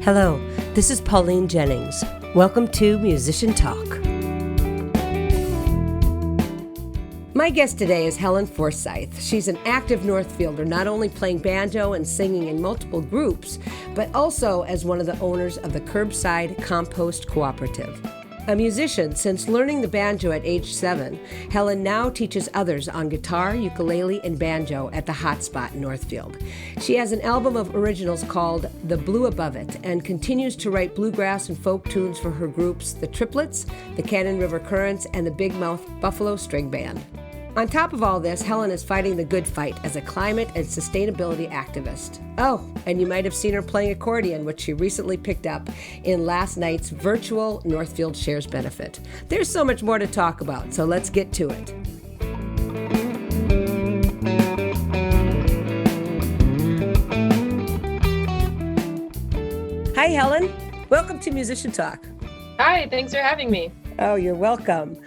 Hello, this is Pauline Jennings. Welcome to Musician Talk. My guest today is Helen Forsythe. She's an active Northfielder, not only playing banjo and singing in multiple groups, but also as one of the owners of the Curbside Compost Cooperative. A musician since learning the banjo at age 7, Helen now teaches others on guitar, ukulele, and banjo at the Hotspot in Northfield. She has an album of originals called The Blue Above It and continues to write bluegrass and folk tunes for her groups, the Triplets, the Cannon River Currents, and the Bigmouth Buffalo String Band. On top of all this, Helen is fighting the good fight as a climate and sustainability activist. Oh, and you might have seen her playing accordion, which she recently picked up in last night's virtual Northfield Shares benefit. There's so much more to talk about, so let's get to it. Hi, Helen. Welcome to Musician Talk. Hi, thanks for having me. Oh, you're welcome.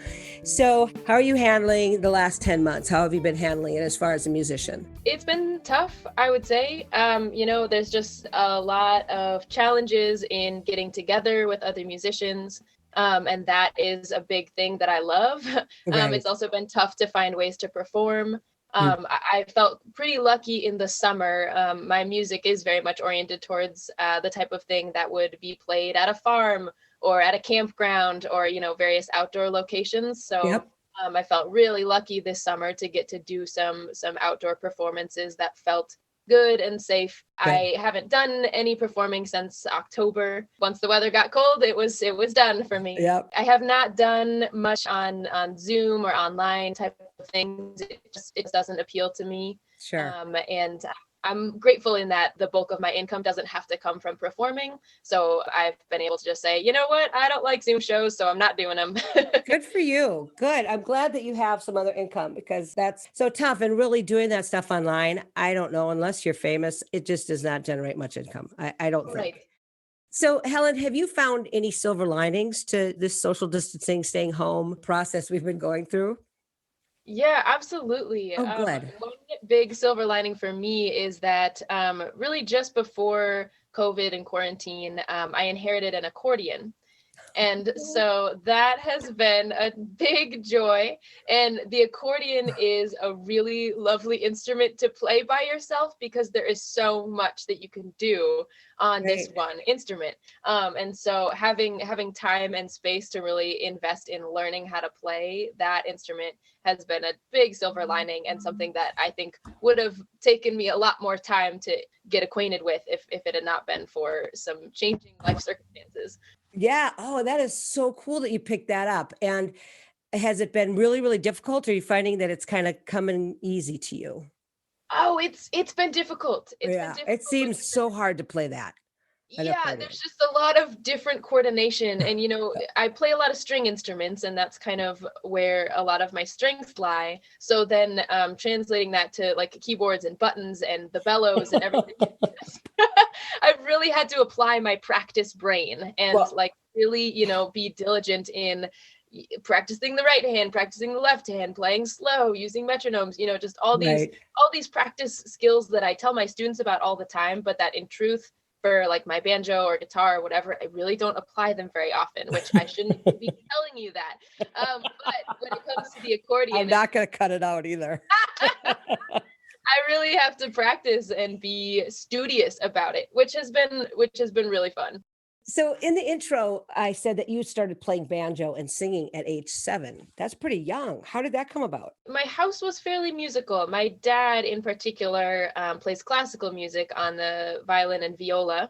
So how are you handling the last 10 months? How have you been handling it as far as a musician? It's been tough, I would say. There's just a lot of challenges in getting together with other musicians. And that is a big thing that I love. Right. It's also been tough to find ways to perform. I felt pretty lucky in the summer. My music is very much oriented towards the type of thing that would be played at a farm or at a campground or, various outdoor locations. So Yep. I felt really lucky this summer to get to do some outdoor performances that felt good and safe. Good. I haven't done any performing since October. Once the weather got cold, it was done for me. Yep. I have not done much on Zoom or online type of things. It doesn't appeal to me. Sure. And I'm grateful in that the bulk of my income doesn't have to come from performing. So I've been able to just say, you know what, I don't like Zoom shows, so I'm not doing them. Good for you. Good. I'm glad that you have some other income because that's so tough. And really doing that stuff online, I don't know, unless you're famous, it just does not generate much income. I don't think. Right. So Helen, have you found any silver linings to this social distancing, staying home process we've been going through? Yeah, absolutely. Oh, good. One big silver lining for me is that really just before COVID and quarantine, I inherited an accordion. And so that has been a big joy. And the accordion is a really lovely instrument to play by yourself because there is so much that you can do on this one instrument. And so having time and space to really invest in learning how to play that instrument has been a big silver lining and something that I think would have taken me a lot more time to get acquainted with if it had not been for some changing life circumstances. Yeah. Oh, that is so cool that you picked that up. And has it been really, really difficult? Or are you finding that it's kind of coming easy to you? Oh, it's been difficult. It seems so hard to play that. Yeah, there's just a lot of different coordination. And, I play a lot of string instruments, and that's kind of where a lot of my strengths lie. So then translating that to like keyboards and buttons and the bellows and everything, I've really had to apply my practice brain and really, be diligent in practicing the right hand, practicing the left hand, playing slow, using metronomes, just all these practice skills that I tell my students about all the time, but that in truth, for like my banjo or guitar or whatever, I really don't apply them very often, which I shouldn't be telling you that. But when it comes to the accordion, I'm not going to cut it out either. I really have to practice and be studious about it, which has been really fun. So in the intro, I said that you started playing banjo and singing at age 7. That's pretty young. How did that come about? My house was fairly musical. My dad in particular plays classical music on the violin and viola.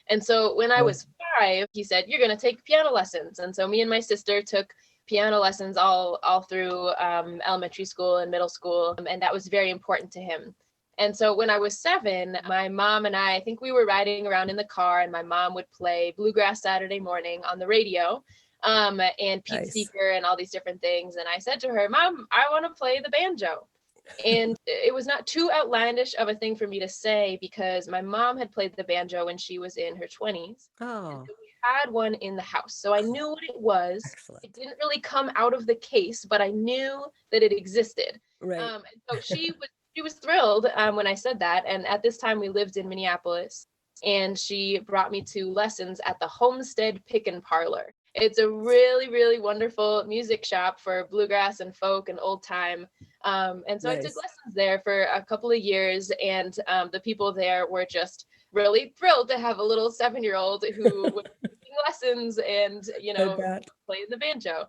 And so when I was 5, he said, you're going to take piano lessons. And so me and my sister took piano lessons all through elementary school and middle school. And that was very important to him. And so when I was 7, my mom and I think we were riding around in the car, and my mom would play Bluegrass Saturday Morning on the radio, and Pete Seeger and all these different things. And I said to her, Mom, I want to play the banjo. And it was not too outlandish of a thing for me to say because my mom had played the banjo when she was in her 20s. Oh. And so we had one in the house. So I knew what it was. Excellent. It didn't really come out of the case, but I knew that it existed. Right. And so she was thrilled when I said that. And at this time we lived in Minneapolis. and she brought me to lessons at the Homestead Pick and Parlor. It's a really, really wonderful music shop for bluegrass and folk and old time. And so I took lessons there for a couple of years, and the people there were just really thrilled to have a little 7-year-old who was taking lessons and, playing the banjo.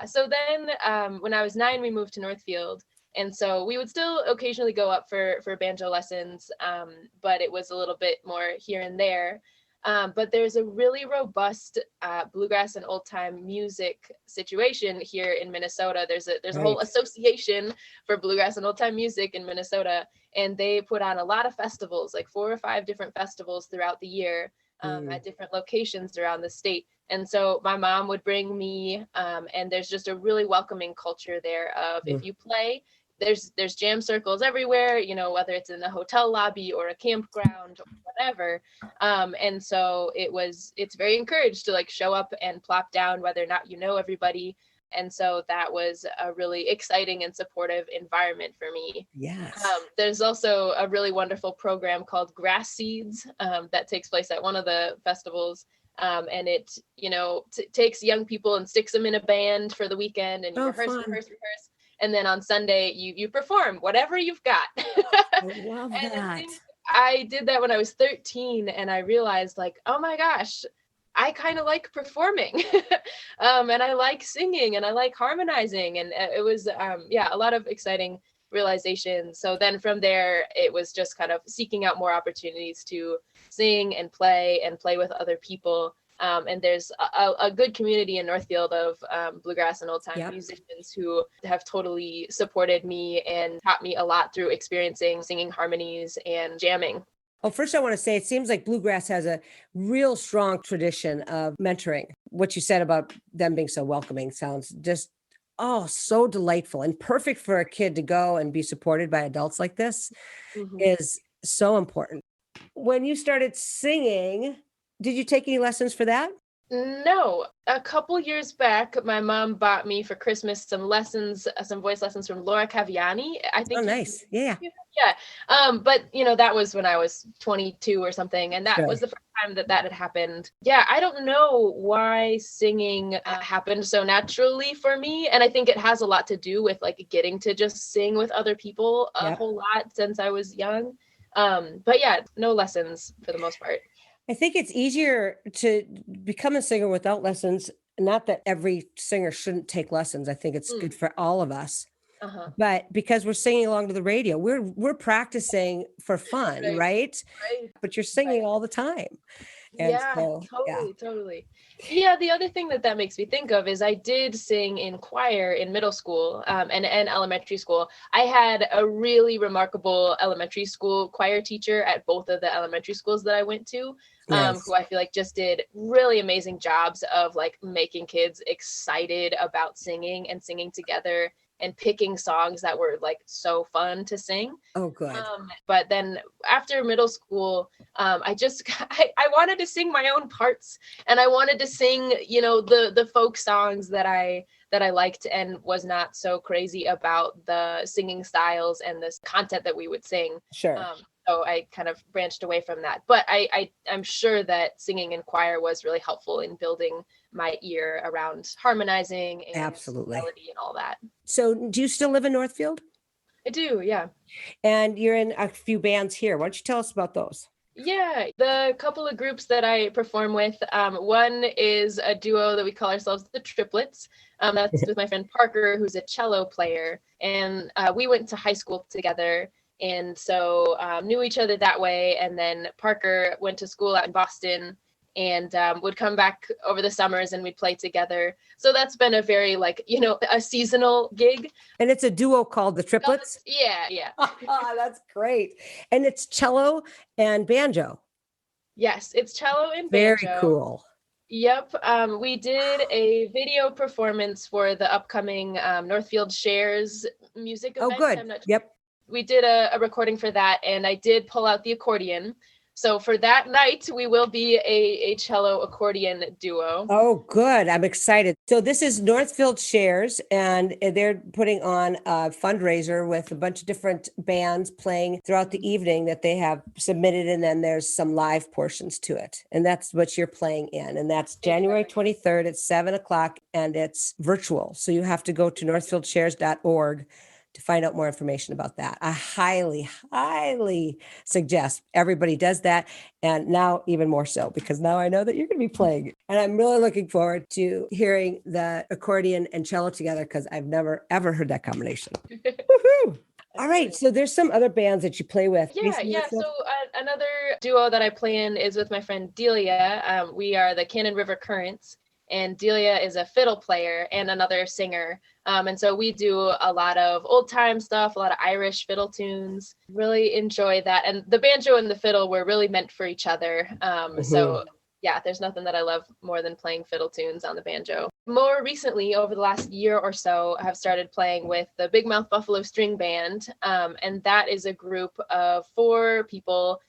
So then when I was 9, we moved to Northfield. And so we would still occasionally go up for banjo lessons, but it was a little bit more here and there. But there's a really robust bluegrass and old time music situation here in Minnesota. There's a whole association for bluegrass and old time music in Minnesota, and they put on a lot of festivals, like 4 or 5 different festivals throughout the year at different locations around the state. And so my mom would bring me, and there's just a really welcoming culture there of if you play, there's jam circles everywhere, whether it's in the hotel lobby or a campground or whatever. And so it's very encouraged to like show up and plop down, whether or not you know everybody. And so that was a really exciting and supportive environment for me. Yes. There's also a really wonderful program called Grass Seeds that takes place at one of the festivals. And it, takes young people and sticks them in a band for the weekend, and you rehearse. And then on Sunday, you perform whatever you've got. I love that. I did that when I was 13, and I realized like, oh my gosh, I kind of like performing and I like singing and I like harmonizing. And it was, a lot of exciting realizations. So then from there, it was just kind of seeking out more opportunities to sing and play with other people. And there's a good community in Northfield of bluegrass and old time musicians who have totally supported me and taught me a lot through experiencing singing harmonies and jamming. Well, first I want to say it seems like bluegrass has a real strong tradition of mentoring. What you said about them being so welcoming sounds just, so delightful and perfect for a kid to go and be supported by adults like this is so important. When you started singing, did you take any lessons for that? No. A couple years back, my mom bought me for Christmas some lessons, some voice lessons from Laura Caviani. I think. Oh, nice. Yeah. But that was when I was 22 or something. And that was the first time that had happened. Yeah. I don't know why singing happened so naturally for me. And I think it has a lot to do with like getting to just sing with other people a whole lot since I was young. But yeah, no lessons for the most part. I think it's easier to become a singer without lessons. Not that every singer shouldn't take lessons. I think it's good for all of us. But because we're singing along to the radio, we're practicing for fun, right? But you're singing all the time. And totally. Yeah, the other thing that makes me think of is I did sing in choir in middle school and elementary school. I had a really remarkable elementary school choir teacher at both of the elementary schools that I went to, who I feel like just did really amazing jobs of like making kids excited about singing and singing together and picking songs that were like so fun to sing. Oh, good. But then after middle school, I wanted to sing my own parts, and I wanted to sing, the folk songs that I liked, and was not so crazy about the singing styles and the content that we would sing. Sure. So I kind of branched away from that. But I'm sure that singing in choir was really helpful in building my ear around harmonizing and absolutely melody and all that. So do you still live in Northfield? I do, yeah. And you're in a few bands here. Why don't you tell us about those? Yeah, the couple of groups that I perform with, one is a duo that we call ourselves the Triplets. That's with my friend Parker, who's a cello player. And we went to high school together. And so knew each other that way. And then Parker went to school out in Boston and would come back over the summers and we'd play together. So that's been a very a seasonal gig. And it's a duo called the Triplets? Yeah. That's great. And it's cello and banjo. Yes, it's cello and banjo. Very cool. Yep. We did a video performance for the upcoming Northfield Shares music event. Oh, good. We did a recording for that, and I did pull out the accordion. So for that night, we will be a cello accordion duo. Oh, good. I'm excited. So this is Northfield Shares, and they're putting on a fundraiser with a bunch of different bands playing throughout the evening that they have submitted. And then there's some live portions to it. And that's what you're playing in. And that's January 23rd at 7 o'clock, and it's virtual. So you have to go to northfieldshares.org to find out more information about that. I highly, highly suggest everybody does that. And now even more so, because now I know that you're going to be playing. And I'm really looking forward to hearing the accordion and cello together, because I've never, ever heard that combination. Woohoo! All right. So there's some other bands that you play with. Yeah. So another duo that I play in is with my friend Delia. We are the Cannon River Currents. And Delia is a fiddle player and another singer. And so we do a lot of old time stuff, a lot of Irish fiddle tunes. Really enjoy that. And the banjo and the fiddle were really meant for each other. So yeah, there's nothing that I love more than playing fiddle tunes on the banjo. More recently, over the last year or so, I have started playing with the Bigmouth Buffalo String Band. And that is a group of 4 people,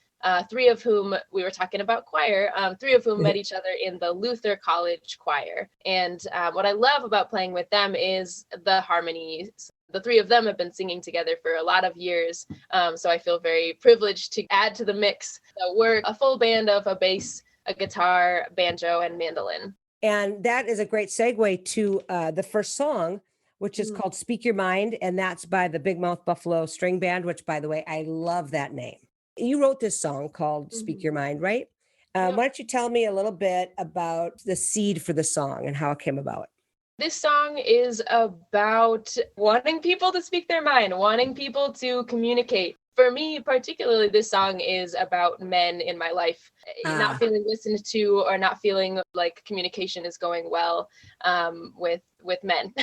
3 of whom we were talking about choir, 3 of whom met each other in the Luther College choir. And what I love about playing with them is the harmonies. The 3 of them have been singing together for a lot of years. So I feel very privileged to add to the mix. So we're a full band of a bass, a guitar, banjo, and mandolin. And that is a great segue to the first song, which is called Speak Your Mind. And that's by the Bigmouth Buffalo String Band, which, by the way, I love that name. You wrote this song called Speak Your Mind, right? Why don't you tell me a little bit about the seed for the song and how it came about? This song is about wanting people to speak their mind, wanting people to communicate. For me, particularly, this song is about men in my life, not feeling listened to or not feeling like communication is going well with men.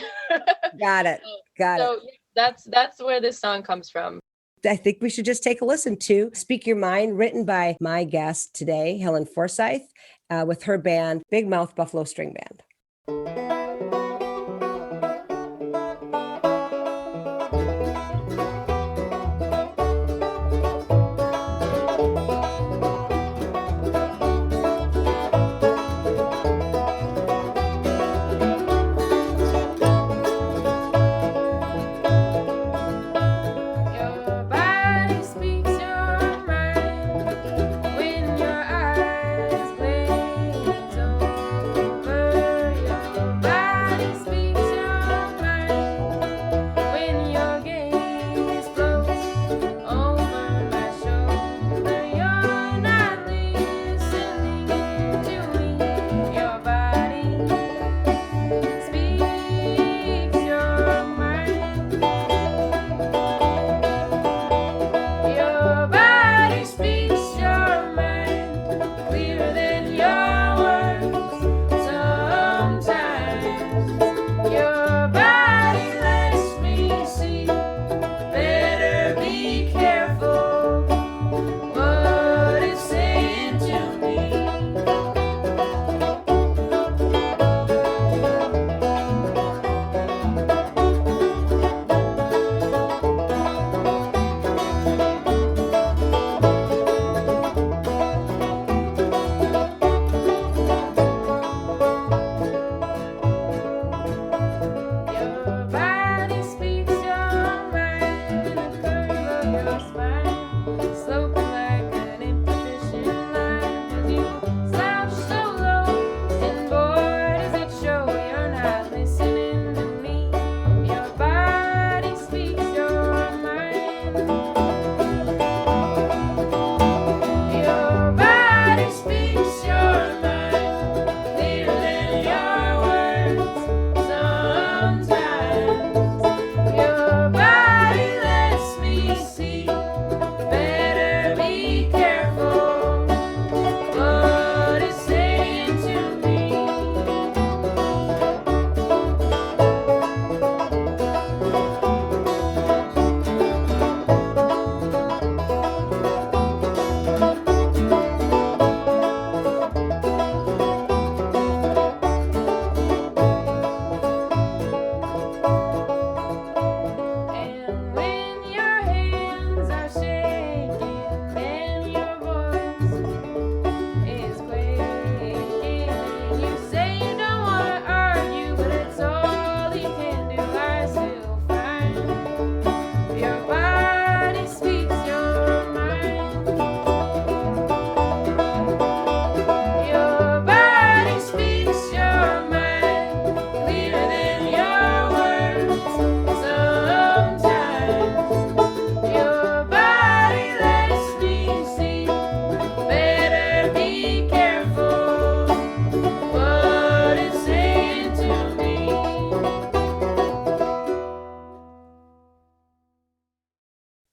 Got it. So that's where this song comes from. I think we should just take a listen to Speak Your Mind, written by my guest today, Helen Forsythe, with her band, Bigmouth Buffalo String Band. When your eyes glaze over your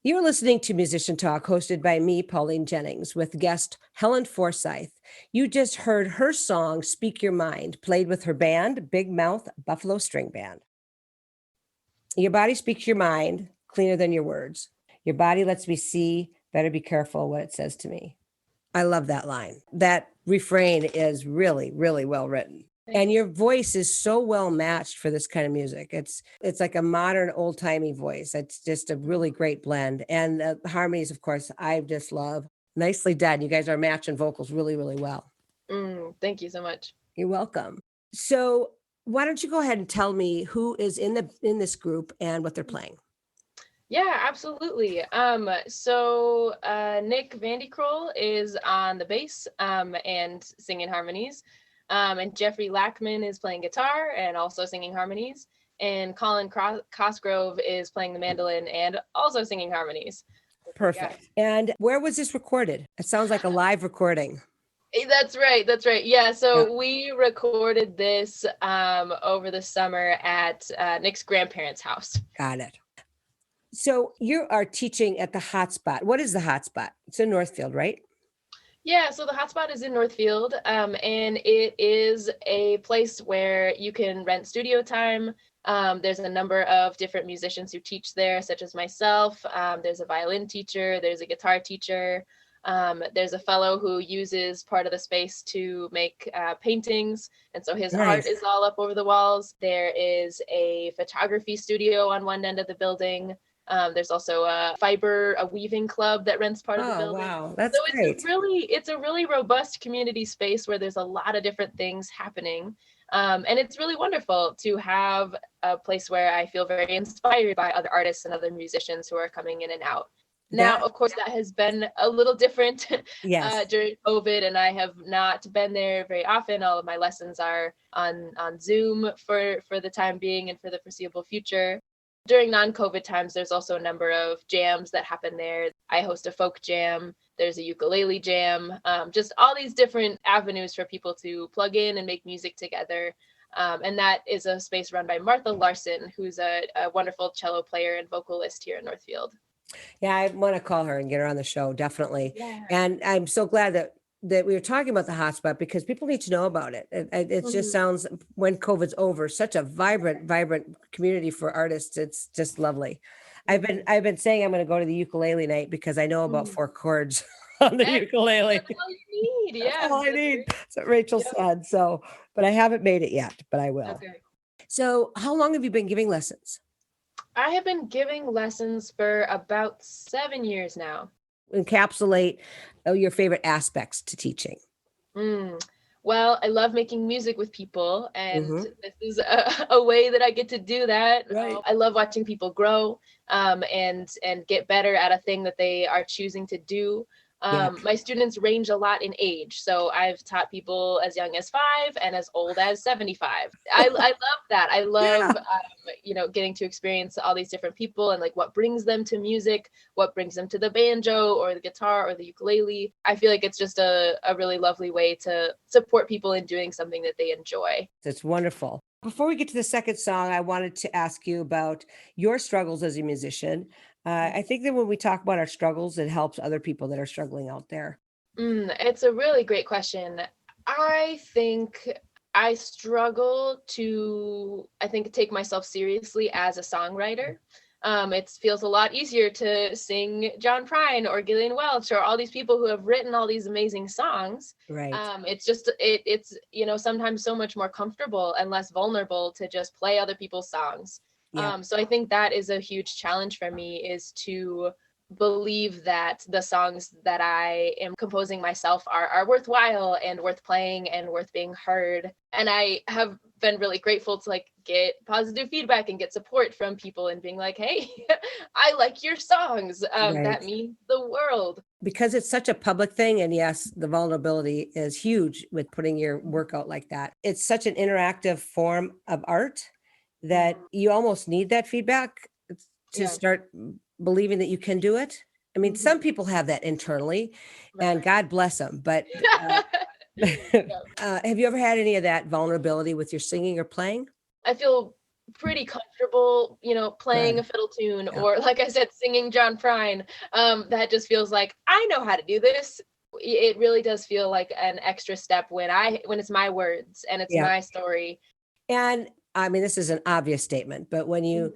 You're listening to Musician Talk, hosted by me, Pauline Jennings, with guest Helen Forsythe. You just heard her song, Speak Your Mind, played with her band, Bigmouth Buffalo String Band. Your body speaks your mind cleaner than your words. Your body lets me see, better be careful what it says to me. I love that line. That refrain is really, really well written. And your voice is so well matched for this kind of music. It's like a modern, old-timey voice. It's just a really great blend. And the harmonies, of course, I just love. Nicely done. You guys are matching vocals really, really well. Thank you so much. You're welcome. So why don't you go ahead and tell me who is in this group and what they're playing? Yeah, absolutely. So Nick Vandekroll is on the bass and singing harmonies. And Jeffrey Lackman is playing guitar and also singing harmonies. And Colin Cosgrove is playing the mandolin and also singing harmonies. Perfect. Yeah. And where was this recorded? It sounds like a live recording. That's right. Yeah. So we recorded this over the summer at Nick's grandparents' house. Got it. So you are teaching at the Hotspot. What is the Hotspot? It's in Northfield, right? Yeah, so the Hotspot is in Northfield, and it is a place where you can rent studio time. There's a number of different musicians who teach there, such as myself. There's a violin teacher, there's a guitar teacher. There's a fellow who uses part of the space to make paintings, and so his art is all up over the walls. There is a photography studio on one end of the building. There's also a weaving club that rents part of the building. Wow, that's great. It's a really robust community space where there's a lot of different things happening. And it's really wonderful to have a place where I feel very inspired by other artists and other musicians who are coming in and out. Now, of course, that has been a little different during COVID, and I have not been there very often. All of my lessons are on Zoom for the time being and for the foreseeable future. During non-COVID times, there's also a number of jams that happen there. I host a folk jam. There's a ukulele jam. Just all these different avenues for people to plug in and make music together. And that is a space run by Martha Larson, who's a wonderful cello player and vocalist here in Northfield. Yeah, I want to call her and get her on the show, definitely. Yeah. And I'm so glad that we were talking about the Hotspot, because people need to know about it. It just sounds, when COVID's over, such a vibrant community for artists. It's just lovely. I've been saying I'm going to go to the ukulele night because I know about 4 chords on the ukulele. That's all you need. Yeah. That's all I need. That's what Rachel said. So, but I haven't made it yet, but I will. Okay. So how long have you been giving lessons? I have been giving lessons for about 7 years now. Encapsulate your favorite aspects to teaching. Well, I love making music with people, and this is a way that I get to do that. Right. I love watching people grow and get better at a thing that they are choosing to do. My students range a lot in age. So I've taught people as young as 5 and as old as 75. I love that. I love, getting to experience all these different people and like what brings them to music, what brings them to the banjo or the guitar or the ukulele. I feel like it's just a really lovely way to support people in doing something that they enjoy. That's wonderful. Before we get to the second song, I wanted to ask you about your struggles as a musician. I think that when we talk about our struggles, it helps other people that are struggling out there. It's a really great question. I think I struggle to, take myself seriously as a songwriter. It feels a lot easier to sing John Prine or Gillian Welch or all these people who have written all these amazing songs. Right. It's sometimes so much more comfortable and less vulnerable to just play other people's songs. Yeah. So I think that is a huge challenge for me, is to believe that the songs that I am composing myself are worthwhile and worth playing and worth being heard. And I have been really grateful to get positive feedback and get support from people and being like, hey, I like your songs. Right. That means the world. Because it's such a public thing. And yes, the vulnerability is huge with putting your work out like that. It's such an interactive form of art that you almost need that feedback to start believing that you can do it. I mean, some people have that internally, and God bless them. But have you ever had any of that vulnerability with your singing or playing? I feel pretty comfortable, playing Good. a fiddle tune, Yeah. or like I said, singing John Prine. That just feels like I know how to do this. It really does feel like an extra step when it's my words and it's Yeah. my story. And I mean, this is an obvious statement, but when Mhm. you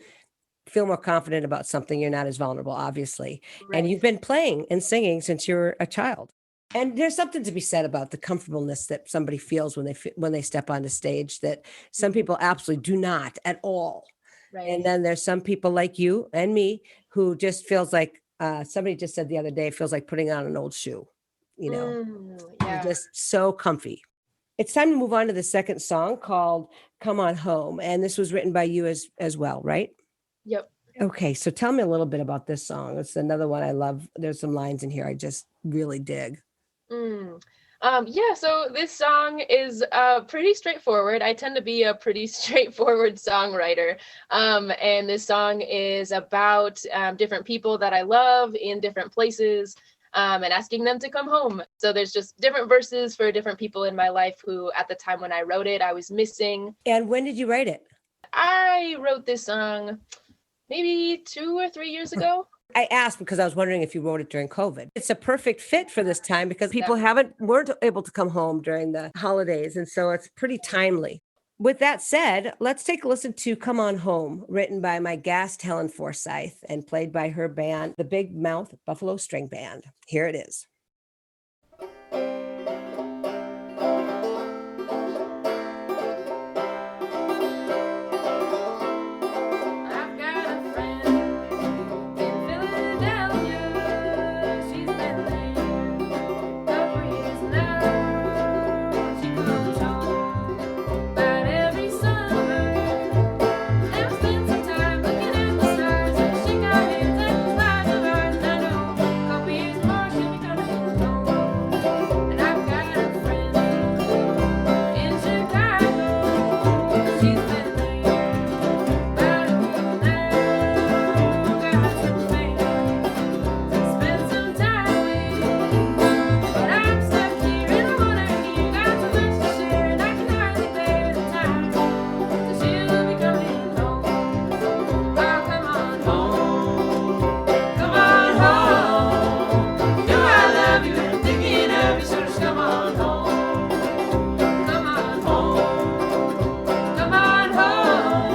feel more confident about something, you're not as vulnerable, obviously. And Right. you've been playing and singing since you were a child. And there's something to be said about the comfortableness that somebody feels when they step on the stage that some Mhm. people absolutely do not at all. And Right. then there's some people like you and me who just feels like somebody just said the other day, it feels like putting on an old shoe. You know, you're Yeah. just so comfy. It's time to move on to the second song called Come On Home. And this was written by you as well, right? Yep. Okay, so tell me a little bit about this song. It's another one I love. There's some lines in here I just really dig. Mm. Yeah, so this song is pretty straightforward. I tend to be a pretty straightforward songwriter. And this song is about different people that I love in different places, and asking them to come home. So there's just different verses for different people in my life who, at the time when I wrote it, I was missing. And when did you write it? I wrote this song maybe 2 or 3 years ago. I asked because I was wondering if you wrote it during COVID. It's a perfect fit for this time because people weren't able to come home during the holidays, and so it's pretty timely. With that said, let's take a listen to Come On Home, written by my guest Helen Forsythe and played by her band, the Bigmouth Buffalo String Band. Here it is. I've got a friend in Philadelphia. She's been there for years now. She comes home about every summer and spends some time looking at the stars and shake our hands at the lights of ours. And I know a couple years more she'll be coming home. And I've got a friend in Chicago. She's been there about a week now. Got some family to spend some time with. But I'm stuck here and I wanna hear. Got so much to share and I can hardly bear the time. So she'll be coming home. Oh, come on home. Come on home. You know I love you and I'm thinking of you, so just come on home. Come on home. Come on home.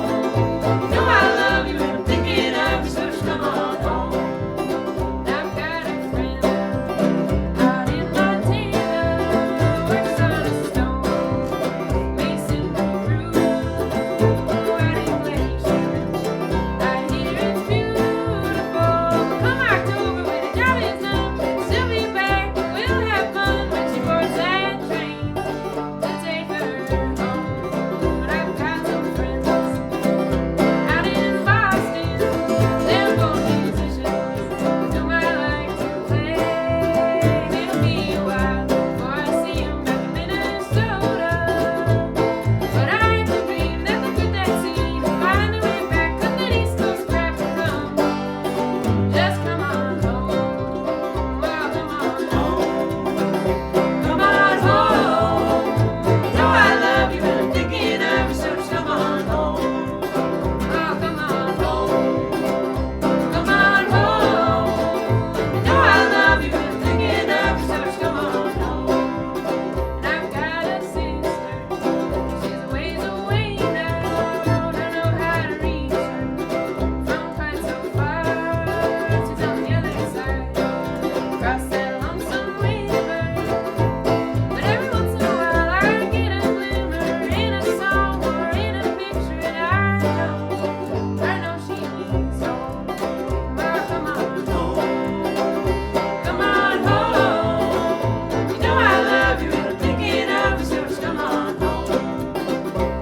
You know I love you and I'm thinking of you, so just come on home. I've got a friend out in Montana, works on a stone, masonry crew, writing glacier. I hear it's beautiful. Come October when the job is done, she'll be back. We'll have fun when she boards that train to take her home. But I've got some friends out in Boston. They're both musicians whom I like to play. It'll be a while before I see 'em back in Minnesota. But I can dream that they'll quit that scene and find their way back, cut that East Coast crap and come. Just come on home. Well, come on home. Come on home. You know I love you and I'm thinking of you, so just come on home. Oh, come on home. Come on home. You know I love you and I'm thinking of you, so just come on home. And I've got a sister, she's a ways away now. Don't know how to reach her from quite so far. She's on the other side, across that lonesome river. But every once in a while I get a glimmer in a song or in a picture, and I know she means home. Well, come on home. Come on home. You know I love you and I'm thinking of you, so just come on home.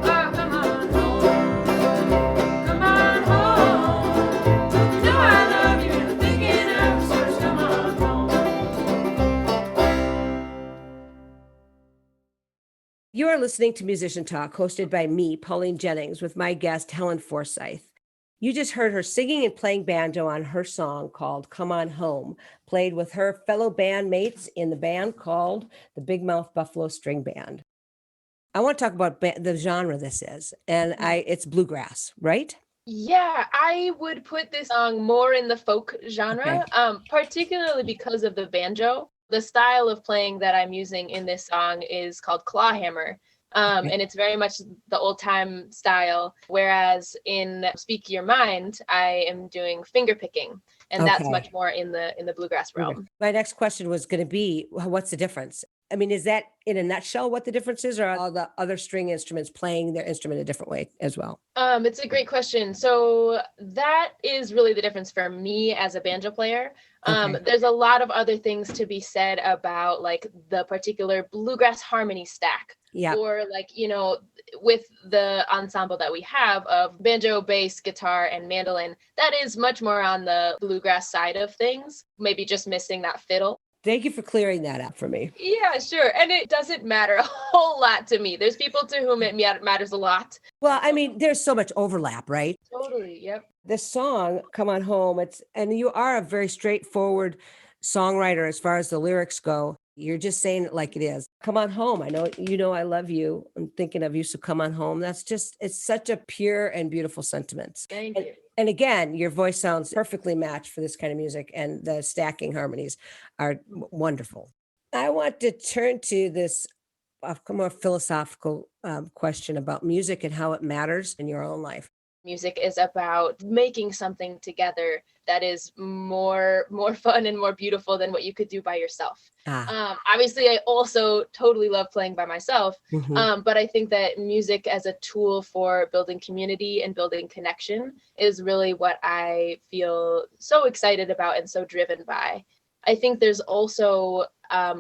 Oh, come on home. Come on home. You know I love you and I'm thinking of you, so just come on home. You are listening to Musician Talk, hosted by me, Pauline Jennings, with my guest, Helen Forsythe. You just heard her singing and playing banjo on her song called Come On Home, played with her fellow bandmates in the band called the Bigmouth Buffalo String Band. I want to talk about the genre this is, and it's bluegrass, right? Yeah, I would put this song more in the folk Okay. genre, particularly because of the banjo. The style of playing that I'm using in this song is called clawhammer, Okay. and it's very much the old time style. Whereas in Speak Your Mind, I am doing finger picking, and that's Okay. much more in the bluegrass Okay. realm. My next question was going to be, what's the difference? I mean, is that in a nutshell what the difference is, or are all the other string instruments playing their instrument a different way as well? It's a great question. So that is really the difference for me as a banjo player. Okay. There's a lot of other things to be said about like the particular bluegrass harmony stack, Yeah. or like, with the ensemble that we have of banjo, bass, guitar, and mandolin, that is much more on the bluegrass side of things, maybe just missing that fiddle. Thank you for clearing that up for me. Yeah, sure. And it doesn't matter a whole lot to me. There's people to whom it matters a lot. Well, I mean, there's so much overlap, right? Totally. Yep. This song, Come On Home, and you are a very straightforward songwriter as far as the lyrics go. You're just saying it like it is. Come on home. I know, I love you. I'm thinking of you. So come on home. It's such a pure and beautiful sentiment. Thank And, you. and again, your voice sounds perfectly matched for this kind of music, and the stacking harmonies are wonderful. I want to turn to this more philosophical question about music and how it matters in your own life. Music is about making something together that is more fun and more beautiful than what you could do by yourself. Obviously, I also totally love playing by myself, Mhm. but I think that music as a tool for building community and building connection is really what I feel so excited about and so driven by. I think there's also I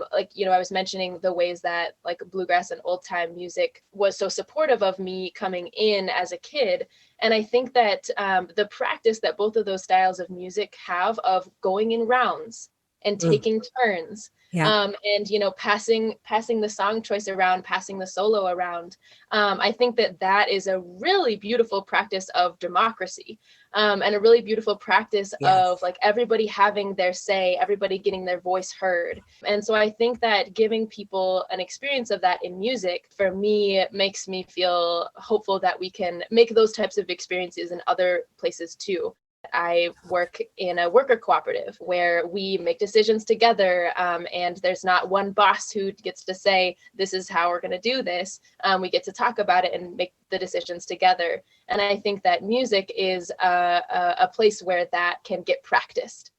was mentioning the ways that like bluegrass and old time music was so supportive of me coming in as a kid. And I think that the practice that both of those styles of music have of going in rounds and Mm. taking turns, Yeah. and passing the song choice around, passing the solo around. I think that is a really beautiful practice of democracy, and a really beautiful practice Yes. of like everybody having their say, everybody getting their voice heard. And so I think that giving people an experience of that in music, for me, makes me feel hopeful that we can make those types of experiences in other places too. I work in a worker cooperative where we make decisions together, and there's not one boss who gets to say, this is how we're going to do this. We get to talk about it and make the decisions together. And I think that music is a place where that can get practiced.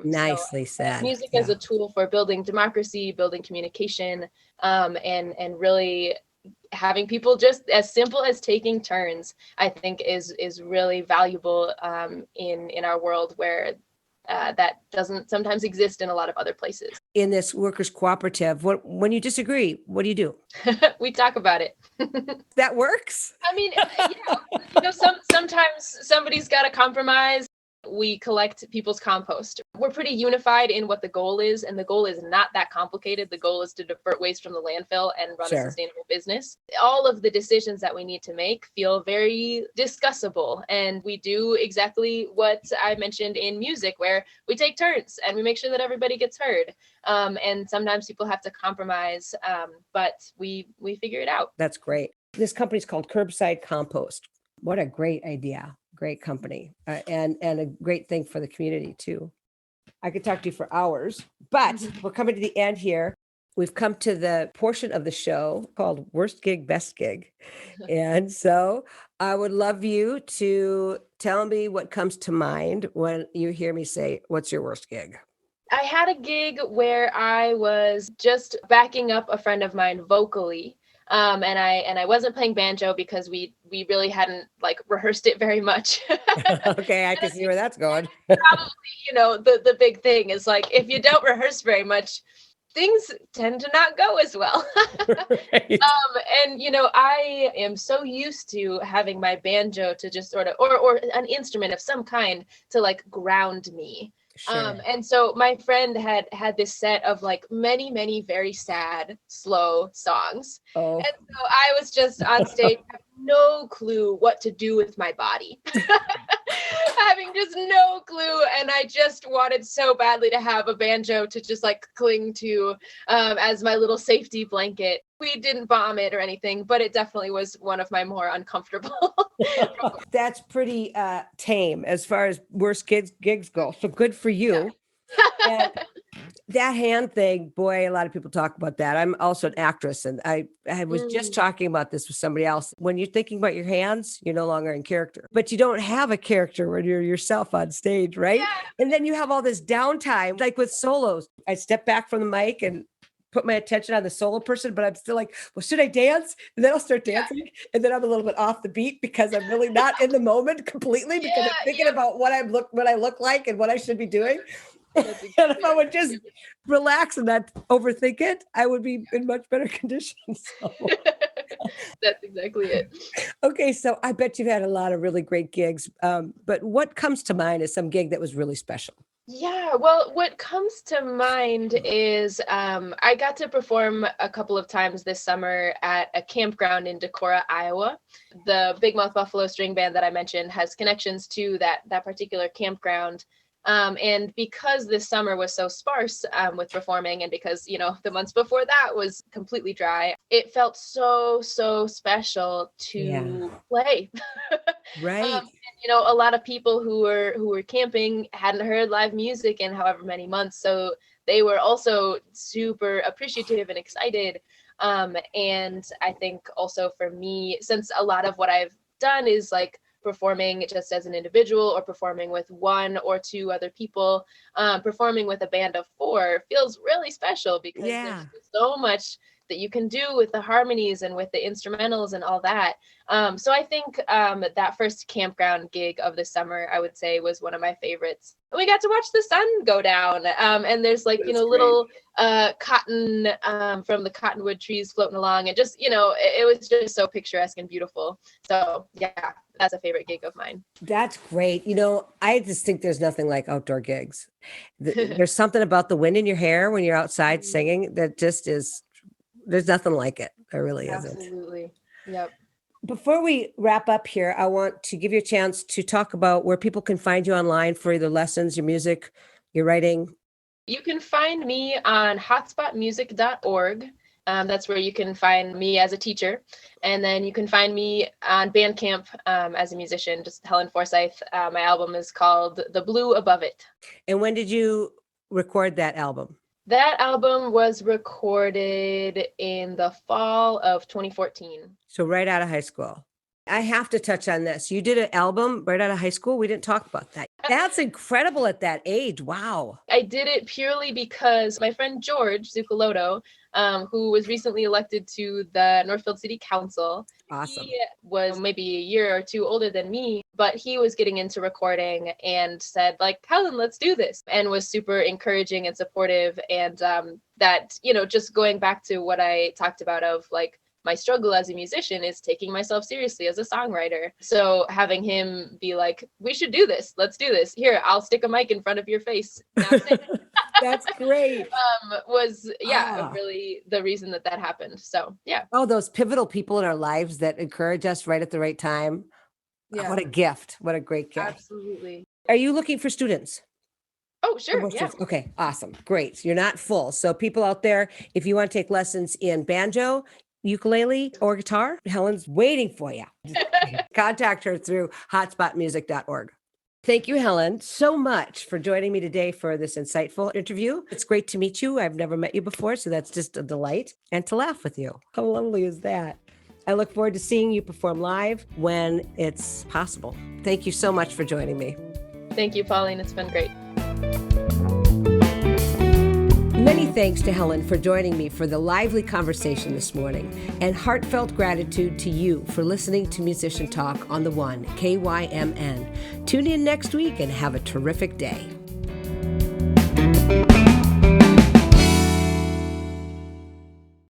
Nicely said. Music as Yeah. a tool for building democracy, building communication, and really having people just as simple as taking turns, I think is really valuable in our world where that doesn't sometimes exist in a lot of other places. In this workers cooperative, when you disagree, what do you do? We talk about it. That works. I mean, sometimes somebody's got to compromise. We collect people's compost. We're pretty unified in what the goal is, and the goal is not that complicated. The goal is to divert waste from the landfill and run a sustainable business. All of the decisions that we need to make feel very discussable, and we do exactly what I mentioned in music, where we take turns and we make sure that everybody gets heard. And sometimes people have to compromise, but we figure it out. That's great. This company's called Curbside Compost. What a great idea. Great company, and a great thing for the community too. I could talk to you for hours, but we're coming to the end here. We've come to the portion of the show called Worst Gig, Best Gig. And so I would love you to tell me what comes to mind when you hear me say, what's your worst gig? I had a gig where I was just backing up a friend of mine vocally. And I wasn't playing banjo because we really hadn't like rehearsed it very much. Okay, I can see where that's going. Probably, the big thing is like, if you don't rehearse very much, things tend to not go as well. Right. And I am so used to having my banjo to just sort of, or an instrument of some kind to like ground me. Sure. And so my friend had this set of like many, many very sad, slow songs. Oh, And so I was just on stage, have no clue what to do with my body. having just no clue. And I just wanted so badly to have a banjo to just like cling to as my little safety blanket. We didn't bomb it or anything, but it definitely was one of my more uncomfortable. That's pretty tame as far as worst gigs go. So good for you. Yeah. And that hand thing, boy, a lot of people talk about that. I'm also an actress, and I was just talking about this with somebody else. When you're thinking about your hands, you're no longer in character, but you don't have a character when you're yourself on stage, right? Yeah. And then you have all this downtime, like with solos. I step back from the mic and put my attention on the solo person, but I'm still like, well, should I dance? And then I'll start dancing. And then I'm a little bit off the beat because I'm really not in the moment completely because I'm thinking about what I look like and what I should be doing. Exactly and if I would just relax and not overthink it, I would be in much better condition. So. That's exactly it. Okay, so I bet you've had a lot of really great gigs, but what comes to mind is some gig that was really special? Yeah, well, what comes to mind is I got to perform a couple of times this summer at a campground in Decorah, Iowa. The Bigmouth Buffalo String Band that I mentioned has connections to that particular campground. And because this summer was so sparse with performing, and because, the months before that was completely dry, it felt so special to play. Right. And, a lot of people who were camping hadn't heard live music in however many months. So they were also super appreciative and excited. And I think also for me, since a lot of what I've done is like performing just as an individual or performing with one or two other people, performing with a band of four feels really special because there's so much that you can do with the harmonies and with the instrumentals and all that. So I think that first campground gig of the summer, I would say, was one of my favorites. We got to watch the sun go down, and there's like, little cotton from the cottonwood trees floating along, and just, it was just so picturesque and beautiful. So yeah, that's a favorite gig of mine. That's great. I just think there's nothing like outdoor gigs. There's something about the wind in your hair when you're outside singing that just is, there's nothing like it. There really isn't. Absolutely. Yep. Before we wrap up here, I want to give you a chance to talk about where people can find you online for either lessons, your music, your writing. You can find me on hotspotmusic.org. That's where you can find me as a teacher. And then you can find me on Bandcamp as a musician, just Helen Forsythe. My album is called The Blue Above It. And when did you record that album? That album was recorded in the fall of 2014. So right out of high school. I have to touch on this. You did an album right out of high school. We didn't talk about that. That's incredible at that age. Wow. I did it purely because my friend George Zuccolotto, who was recently elected to the Northfield City Council. Awesome. He was maybe a year or two older than me, but he was getting into recording and said, like, Helen, let's do this, and was super encouraging and supportive. And that, just going back to what I talked about of like, my struggle as a musician is taking myself seriously as a songwriter. So having him be like, we should do this. Let's do this. Here, I'll stick a mic in front of your face. That's great. Was really the reason that happened. So yeah. Oh, those pivotal people in our lives that encourage us right at the right time. Yeah. What a gift. What a great gift. Absolutely. Are you looking for students? Oh, sure. Yeah. Okay. Awesome. Great. You're not full. So people out there, if you want to take lessons in banjo, ukulele, or guitar, Helen's waiting for you. Contact her through hotspotmusic.org. Thank you, Helen, so much for joining me today for this insightful interview. It's great to meet you. I've never met you before, so that's just a delight. And to laugh with you. How lovely is that? I look forward to seeing you perform live when it's possible. Thank you so much for joining me. Thank you, Pauline. It's been great. Many thanks to Helen for joining me for the lively conversation this morning, and heartfelt gratitude to you for listening to Musician Talk on the One, KYMN. Tune in next week and have a terrific day.